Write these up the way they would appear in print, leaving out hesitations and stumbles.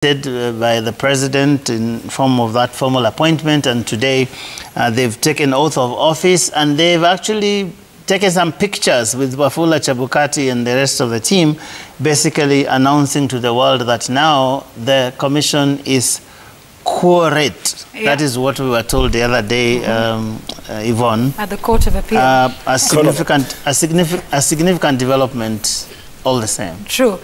by the president in form of that formal appointment, and today they've taken oath of office, and they've actually taken some pictures with Wafula Chebukati and the rest of the team, basically announcing to the world that now the commission is quorate. Yeah. That is what we were told the other day, Yvonne. At the Court of Appeal. A significant development all the same. True.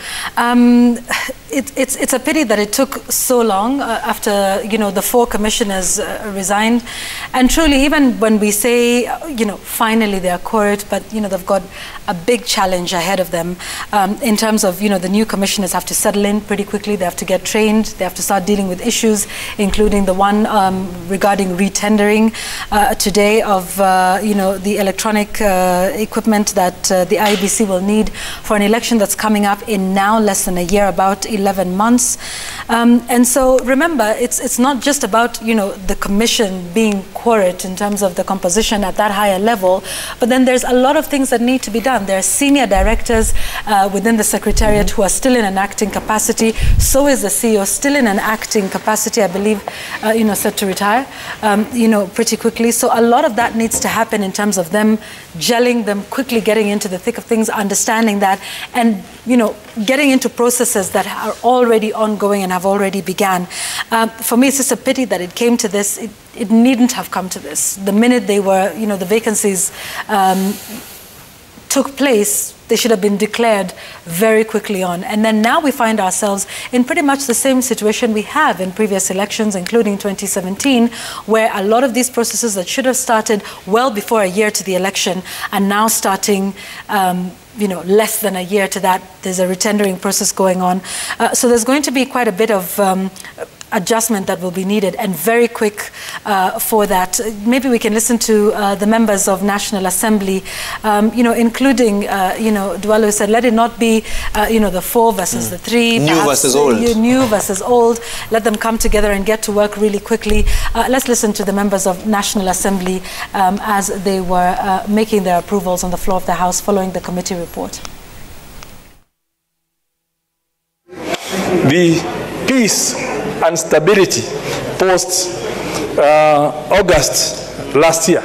It's a pity that it took so long after, the 4 commissioners resigned. And truly, even when we say, finally they are quorate, but, they've got a big challenge ahead of them in terms of, the new commissioners have to settle in pretty quickly. They have to get trained. They have to start dealing with issues, including the one regarding retendering today of, the electronic equipment that the IEBC will need for an election that's coming up in now less than a year, about 11 months. And so remember, it's not just about, the commission being quorate in terms of the composition at that higher level, but then there's a lot of things that need to be done. There are senior directors within the Secretariat who are still in an acting capacity. So is the CEO still in an acting capacity, I believe, set to retire, pretty quickly. So a lot of that needs to happen in terms of them gelling, them quickly getting into the thick of things, understanding that, and getting into processes that are already ongoing and have already began. For me, it's just a pity that it came to this. It needn't have come to this. The minute they were, the vacancies took place, they should have been declared very quickly on. And then now we find ourselves in pretty much the same situation we have in previous elections, including 2017, where a lot of these processes that should have started well before a year to the election are now starting less than a year to that. There's a retendering process going on. So there's going to be quite a bit of adjustment that will be needed, and very quick for that. Maybe we can listen to the members of National Assembly, including, Dualu said, let it not be, the 4 versus the 3. New versus old. New versus old. Let them come together and get to work really quickly. Let's listen to the members of National Assembly as they were making their approvals on the floor of the House following the committee report. The peace and stability post August last year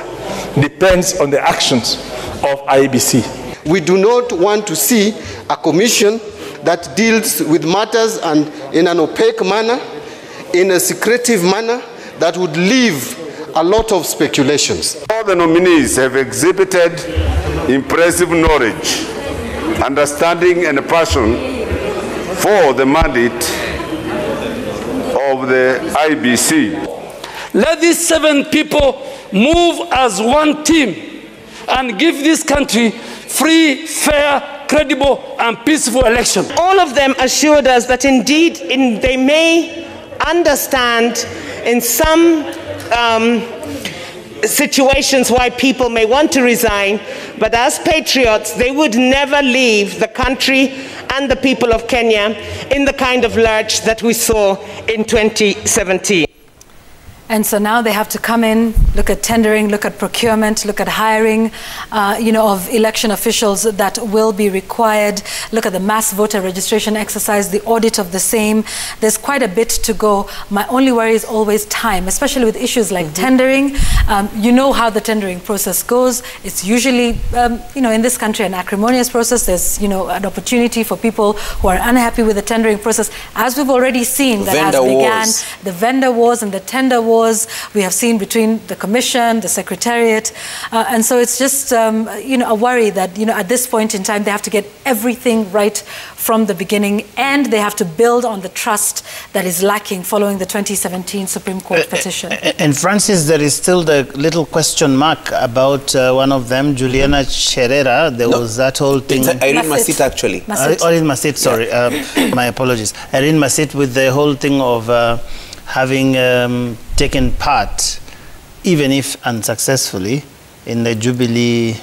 depends on the actions of IEBC. We do not want to see a commission that deals with matters and in an opaque manner, in a secretive manner, that would leave a lot of speculations. All the nominees have exhibited impressive knowledge, understanding and passion for the mandate of the IEBC. Let these 7 people move as one team and give this country free, fair, credible and peaceful election. All of them assured us that indeed they may understand in some situations why people may want to resign, but as patriots, they would never leave the country and the people of Kenya in the kind of lurch that we saw in 2017. And so now they have to come in, look at tendering, look at procurement, look at hiring, of election officials that will be required, look at the mass voter registration exercise, the audit of the same. There's quite a bit to go. My only worry is always time, especially with issues like tendering. You know how the tendering process goes. It's usually, in this country, an acrimonious process. There's, an opportunity for people who are unhappy with the tendering process, as we've already seen that has began. The vendor wars and the tender wars we have seen between the Commission, the Secretariat, and so it's just, a worry that, at this point in time, they have to get everything right from the beginning, and they have to build on the trust that is lacking following the 2017 Supreme Court petition. And Francis, there is still the little question mark about one of them, Juliana Cherera. There was that whole thing. It's Irene Masit, actually. Irene Masit, sorry. My apologies. Irene Masit, with the whole thing of having taken part, even if unsuccessfully, in the Jubilee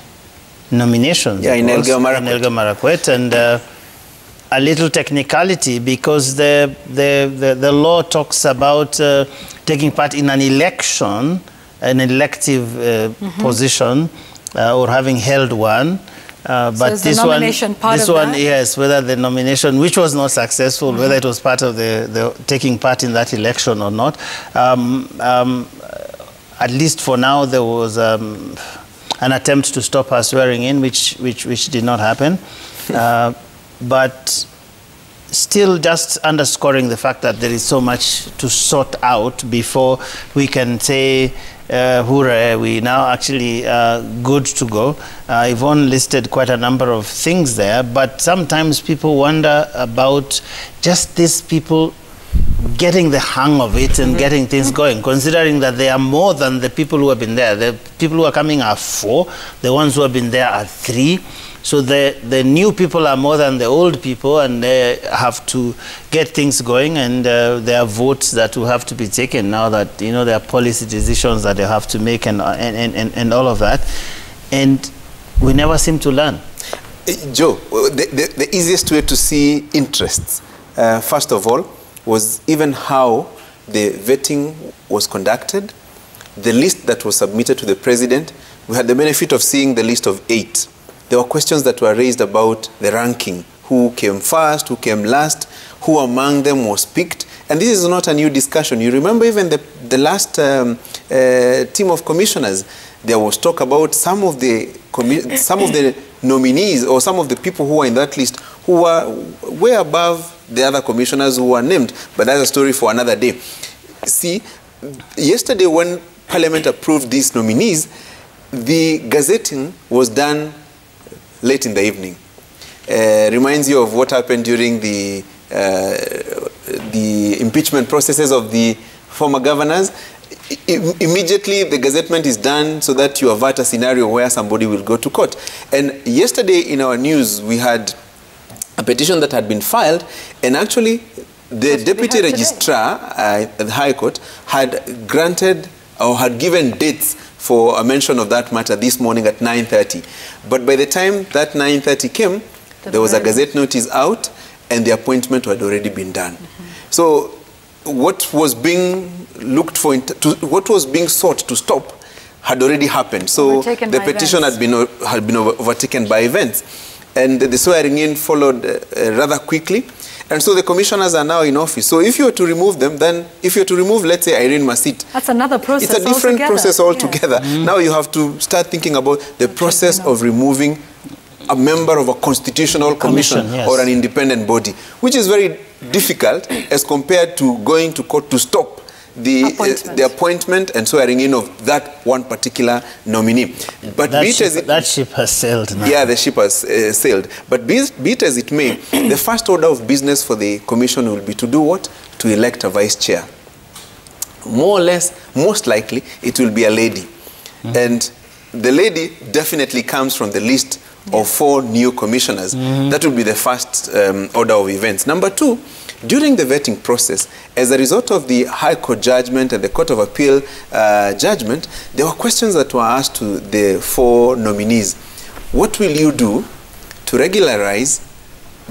nominations. Yeah, in Elgeyo Marakwet, and a little technicality, because the law talks about taking part in an election, an elective position, or having held one, But is the nomination part of that? Yes, whether the nomination, which was not successful, whether it was part of the taking part in that election or not. At least for now, there was an attempt to stop her swearing in, which did not happen. But still just underscoring the fact that there is so much to sort out before we can say, hooray, we now actually good to go. Yvonne listed quite a number of things there, but sometimes people wonder about just these people getting the hang of it and getting things going, considering that they are more than the people who have been there. The people who are coming are 4, the ones who have been there are 3. So the new people are more than the old people, and they have to get things going, and there are votes that will have to be taken now that, you know, there are policy decisions that they have to make and all of that. And we never seem to learn. Joe, the easiest way to see interests, first of all, was even how the vetting was conducted, the list that was submitted to the president. We had the benefit of seeing the list of 8. There were questions that were raised about the ranking, who came first, who came last, who among them was picked. And this is not a new discussion. You remember even the last team of commissioners, there was talk about some of the nominees or some of the people who were in that list who were way above the other commissioners who were named. But that's a story for another day. See, yesterday when Parliament approved these nominees, the gazetting was done late in the evening. Reminds you of what happened during the impeachment processes of the former governors. Immediately the gazettement is done so that you avert a scenario where somebody will go to court. And yesterday in our news we had a petition that had been filed, and actually the deputy registrar at the High Court had granted or had given dates for a mention of that matter this morning at 9:30. But by the time that 9:30 came, there was a gazette notice out and the appointment had already been done. So what was being looked for, what was being sought to stop had already happened. So the petition had been overtaken by events. And the swearing in followed rather quickly. And so the commissioners are now in office. So if you were to remove them, then if you were to remove, let's say, Irene Masit, that's another process. It's a different process altogether. Yeah. Now you have to start thinking about the process of removing a member of a constitutional commission or an independent body, which is very difficult as compared to going to court to stop the appointment and swearing in of that one particular nominee. But that ship has sailed now. Yeah, the ship has sailed. But be it as it may, the first order of business for the commission will be to do what? To elect a vice chair. More or less, most likely, it will be a lady. And the lady definitely comes from the list of 4 new commissioners. That will be the first order of events. Number 2, during the vetting process, as a result of the High Court judgment and the Court of Appeal judgment, there were questions that were asked to the 4 nominees. What will you do to regularize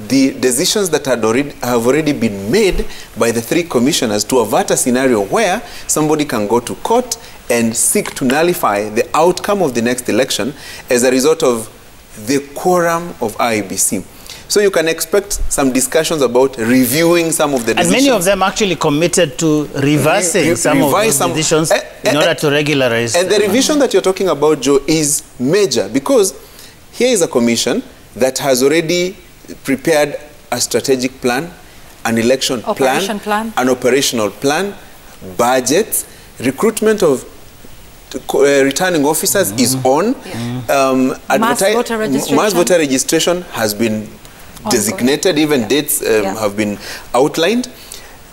the decisions that have already been made by the 3 commissioners to avert a scenario where somebody can go to court and seek to nullify the outcome of the next election as a result of the quorum of IEBC? So you can expect some discussions about reviewing some of the decisions. And many of them actually committed to reversing some of those decisions in order to regularize. And the revision that you're talking about, Joe, is major, because here is a commission that has already prepared a strategic plan, an election plan, an operational plan, budgets, recruitment of returning officers is on. Mass voter registration has been designated, even dates have been outlined.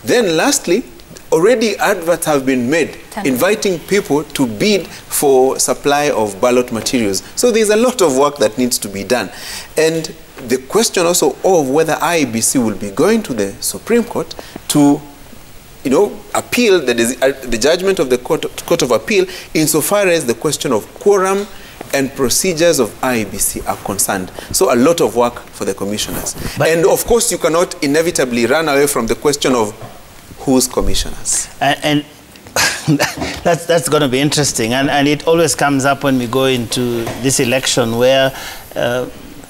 Then lastly, already adverts have been made inviting people to bid for supply of ballot materials. So there's a lot of work that needs to be done. And the question also of whether IEBC will be going to the Supreme Court to appeal the judgment of the Court of Appeal insofar as the question of quorum and procedures of IEBC are concerned. So a lot of work for the commissioners. And of course, you cannot inevitably run away from the question of who's commissioners. And that's going to be interesting. And it always comes up when we go into this election where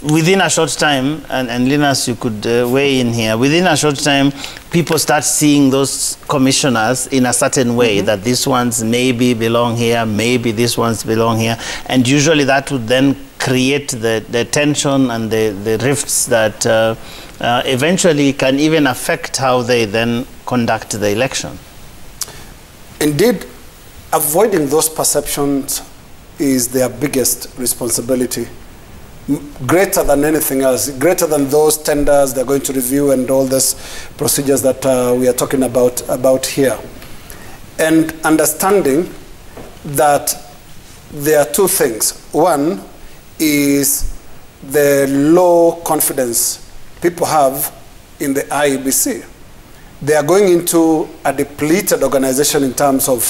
within a short time, and Linus, you could weigh in here, within a short time, people start seeing those commissioners in a certain way, that these ones maybe belong here, maybe these ones belong here, and usually that would then create the tension and the rifts that eventually can even affect how they then conduct the election. Indeed, avoiding those perceptions is their biggest responsibility. Greater than anything else, greater than those tenders they're going to review and all these procedures that we are talking about here. And understanding that there are two things. One is the low confidence people have in the IEBC. They are going into a depleted organization in terms of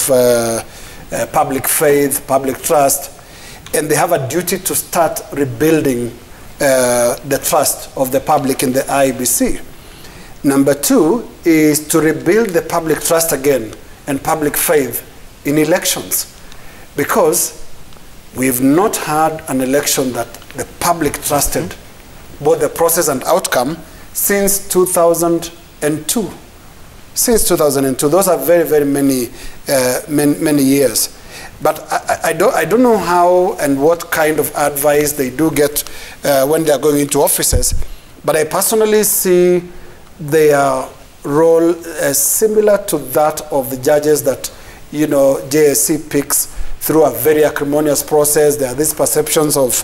public faith, public trust, and they have a duty to start rebuilding the trust of the public in the IEBC. Number two is to rebuild the public trust again and public faith in elections, because we've not had an election that the public trusted both the process and outcome since 2002. Since 2002, those are very, very many years. But I don't know how and what kind of advice they do get when they are going into offices. But I personally see their role as similar to that of the judges that, you know, JSC picks through a very acrimonious process. There are these perceptions of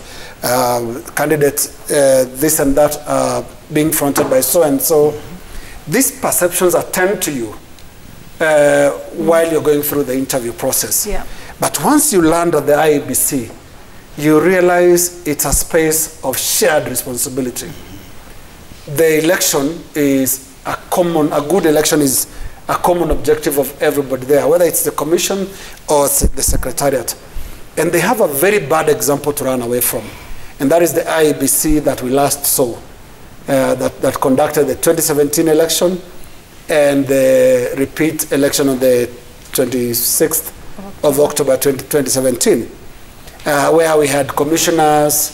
candidates, this and that, being fronted by so and so. These perceptions attend to you while you're going through the interview process. Yeah. But once you land at the IEBC, you realize it's a space of shared responsibility. The election is a good election is a common objective of everybody there, whether it's the commission or the secretariat. And they have a very bad example to run away from. And that is the IEBC that we last saw, that conducted the 2017 election and the repeat election on the 26th of October 2017, where we had commissioners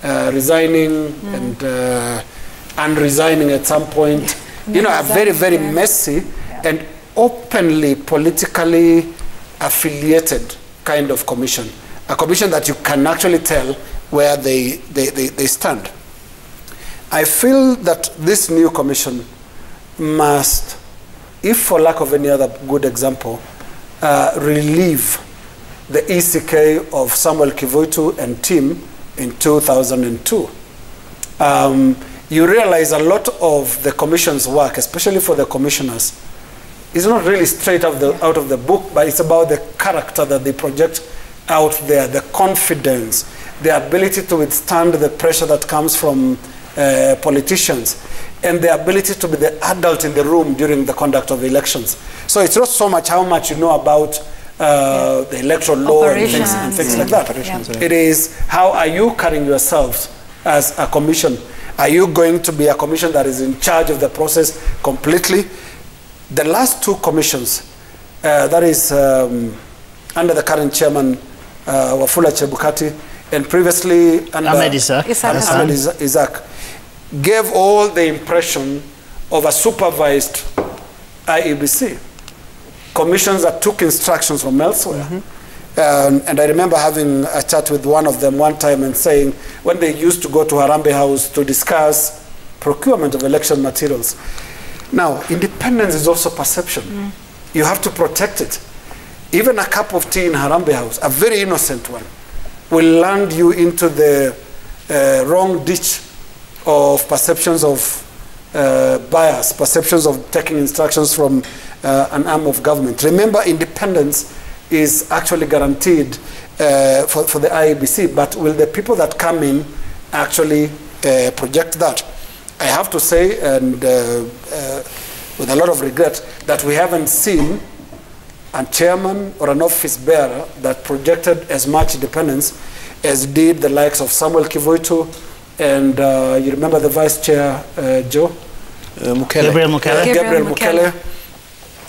resigning and unresigning at some point. You know, a very, very messy and openly politically affiliated kind of commission. A commission that you can actually tell where they stand. I feel that this new commission must, if for lack of any other good example, relieve the ECK of Samuel Kivuitu and team in 2002. You realize a lot of the commission's work, especially for the commissioners, is not really straight out of the book, but it's about the character that they project out there, the confidence, the ability to withstand the pressure that comes from politicians, and the ability to be the adult in the room during the conduct of elections. So it's not so much how much you know about the electoral law and things like that. It is how are you carrying yourselves as a commission? Are you going to be a commission that is in charge of the process completely? The last two commissions, that is under the current chairman, Wafula Chebukati, and previously under Ahmed Isaac, gave all the impression of a supervised IEBC. Commissions that took instructions from elsewhere. And I remember having a chat with one of them one time and saying, when they used to go to Harambee House to discuss procurement of election materials. Now, independence is also perception. You have to protect it. Even a cup of tea in Harambee House, a very innocent one, will land you into the wrong ditch of perceptions of bias, perceptions of taking instructions from an arm of government. Remember, independence is actually guaranteed for the IEBC, but will the people that come in actually project that? I have to say, and with a lot of regret, that we haven't seen a chairman or an office bearer that projected as much independence as did the likes of Samuel Kivuitu and you remember the vice chair, Joe? Gabriel Mukele.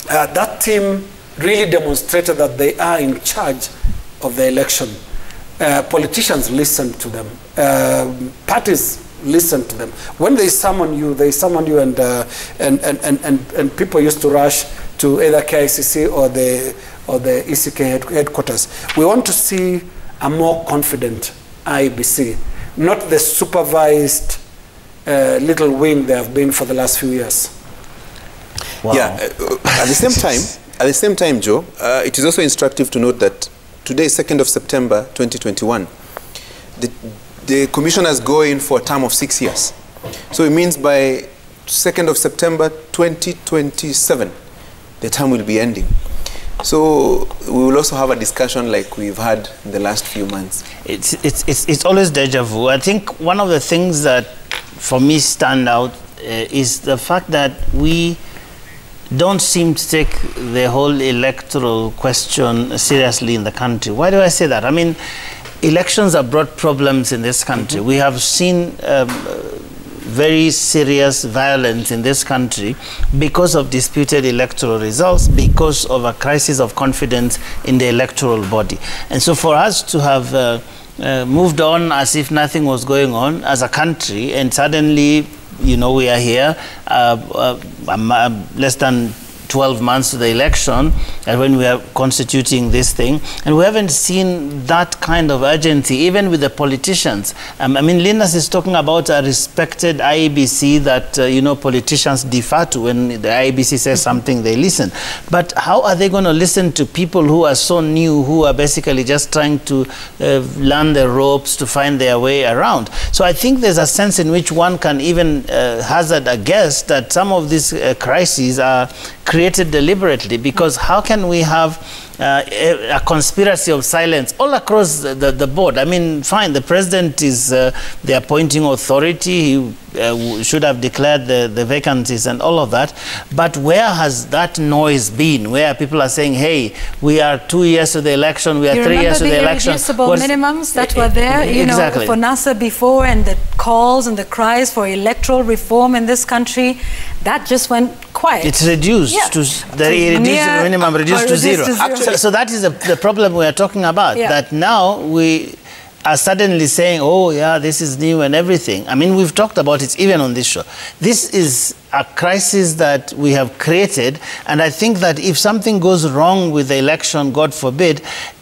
That team really demonstrated that they are in charge of the election. Politicians listened to them. Parties listen to them. When they summon you, and people used to rush to either KICC or the ECK headquarters. We want to see a more confident IEBC, not the supervised little wing they have been for the last few years. Wow. Yeah. At the same time, Joe, it is also instructive to note that today, 2nd of September 2021, the commissioners go in for a term of 6 years. So it means by 2nd of September 2027, the term will be ending. So we will also have a discussion like we've had in the last few months. It's always deja vu. I think one of the things that for me stand out is the fact that we don't seem to take the whole electoral question seriously in the country. Why do I say that? I mean, elections have brought problems in this country. We have seen very serious violence in this country because of disputed electoral results, because of a crisis of confidence in the electoral body. And so for us to have moved on as if nothing was going on as a country, and suddenly, you know, we are here less than 12 months to the election, and when we are constituting this thing, and we haven't seen that kind of urgency, even with the politicians. I mean, Linus is talking about a respected IEBC that, you know, politicians defer to. When the IEBC says something, they listen. But how are they going to listen to people who are so new, who are basically just trying to learn the ropes to find their way around? So I think there's a sense in which one can even hazard a guess that some of these crises are created deliberately, because how can we have a conspiracy of silence all across the board? I mean, fine, the president is the appointing authority. He should have declared the vacancies and all of that. But where has that noise been? Where people are saying, hey, we are 2 years to the election, we are 3 years to the election. Irreducible minimums that were there, you know, for NASA before, and the calls and the cries for electoral reform in this country, that just went quiet. It's reduced to the irreducible minimum, reduced to zero. So that is the problem we are talking about, that now we are suddenly saying, oh yeah, this is new and everything. I mean, we've talked about it even on this show. This is a crisis that we have created, and I think that if something goes wrong with the election, God forbid,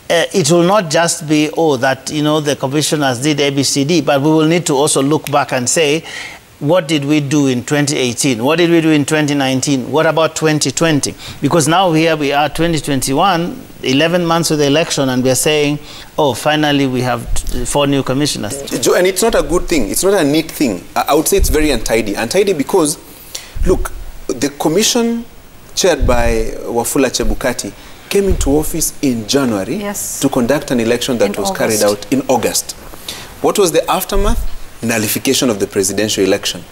it will not just be, oh, that, you know, the commissioners did ABCD, but we will need to also look back and say, what did we do in 2018? What did we do in 2019? What about 2020? Because now here we are, 2021, 11 months of the election, and we're saying, oh, finally we have 4 new commissioners. And it's not a good thing. It's not a neat thing. I would say it's very untidy. Untidy because, look, the commission chaired by Wafula Chebukati came into office in January to conduct an election that was carried out in August. What was the aftermath? Nullification of the presidential election.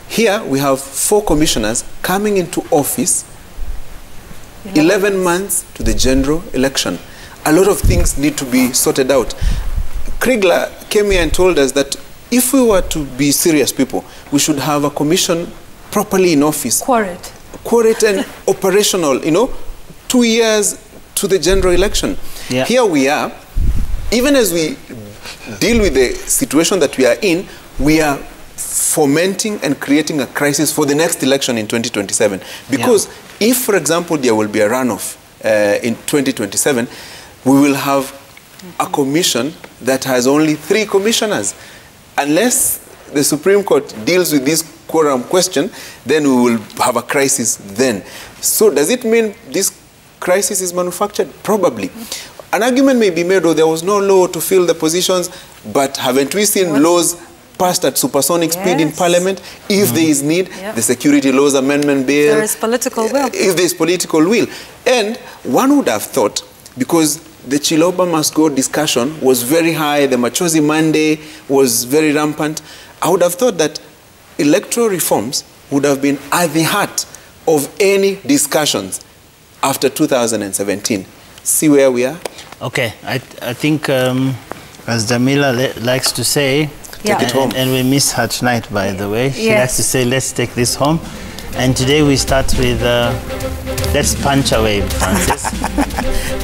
Here we have 4 commissioners coming into office 11 months to the general election. A lot of things need to be sorted out. Kriegler came here and told us that if we were to be serious people, we should have a commission properly in office. Quorate and operational, you know, 2 years to the general election. Here we are, even as we deal with the situation that we are in, we are fomenting and creating a crisis for the next election in 2027. Because if, for example, there will be a runoff in 2027, we will have a commission that has only 3 commissioners. Unless the Supreme Court deals with this quorum question, then we will have a crisis then. So does it mean this crisis is manufactured? Probably. An argument may be made, oh, there was no law to fill the positions, but haven't we seen laws passed at supersonic speed in Parliament? If there is need, the Security Laws Amendment Bill. There is political will. If there is political will. And one would have thought, because the Chiloba must go discussion was very high, the Machozi Monday was very rampant, I would have thought that electoral reforms would have been at the heart of any discussions after 2017. See where we are? Okay, I think, as Jamila likes to say, take it home. And we miss her tonight, by the way. She likes to say, let's take this home. And today we start with, let's punch away, Francis.